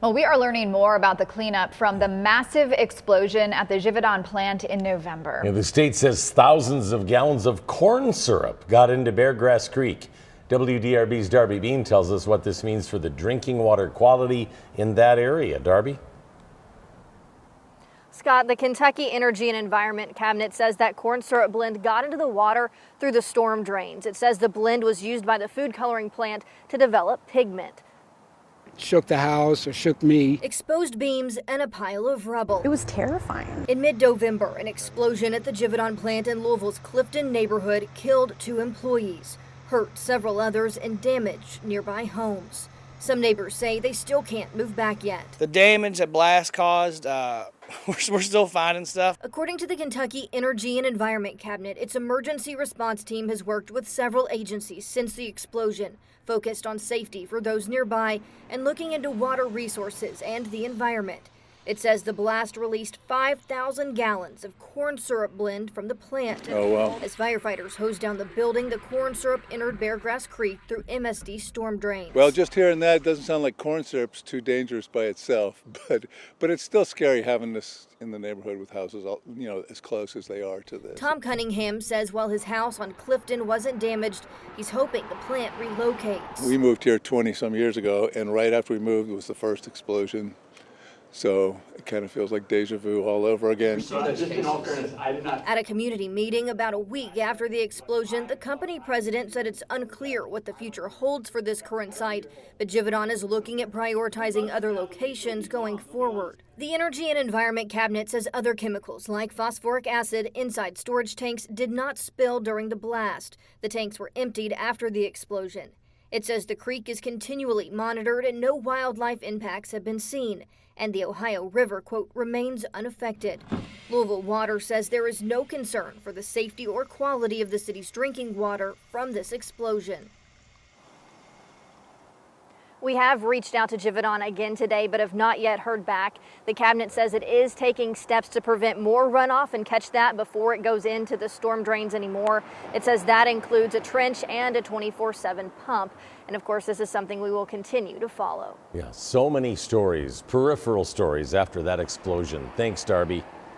Well, we are learning more about the cleanup from the massive explosion at the Givaudan plant in November. Yeah, the state says thousands of gallons of corn syrup got into Beargrass Creek. WDRB's Darby Bean tells us what this means for the drinking water quality in that area. Darby? Scott, the Kentucky Energy and Environment Cabinet says that corn syrup blend got into the water through the storm drains. It says the blend was used by the food coloring plant to develop pigment. Shook the house, or shook me. Exposed beams and a pile of rubble. It was terrifying. In mid-November, an explosion at the Givaudan plant in Louisville's Clifton neighborhood killed 2 employees, hurt several others, and damaged nearby homes. Some neighbors say they still can't move back yet. The damage that blast caused, we're still finding stuff. According to the Kentucky Energy and Environment Cabinet, its emergency response team has worked with several agencies since the explosion, focused on safety for those nearby and looking into water resources and the environment. It says the blast released 5,000 gallons of corn syrup blend from the plant. Oh, wow. As firefighters hosed down the building, the corn syrup entered Beargrass Creek through MSD storm drains. Well, just hearing that, it doesn't sound like corn syrup's too dangerous by itself, but it's still scary having this in the neighborhood with houses, as close as they are to this. Tom Cunningham says while his house on Clifton wasn't damaged, he's hoping the plant relocates. We moved here 20-some years ago, and right after we moved was the first explosion. So it kind of feels like deja vu all over again. At a community meeting about a week after the explosion, the company president said it's unclear what the future holds for this current site, but Givaudan is looking at prioritizing other locations going forward. The Energy and Environment Cabinet says other chemicals like phosphoric acid inside storage tanks did not spill during the blast. The tanks were emptied after the explosion. It says the creek is continually monitored and no wildlife impacts have been seen, and the Ohio River, quote, remains unaffected. Louisville Water says there is no concern for the safety or quality of the city's drinking water from this explosion. We have reached out to Givaudan again today, but have not yet heard back. The cabinet says it is taking steps to prevent more runoff and catch that before it goes into the storm drains anymore. It says that includes a trench and a 24/7 pump. And of course, this is something we will continue to follow. Yeah, so many stories, peripheral stories after that explosion. Thanks, Darby.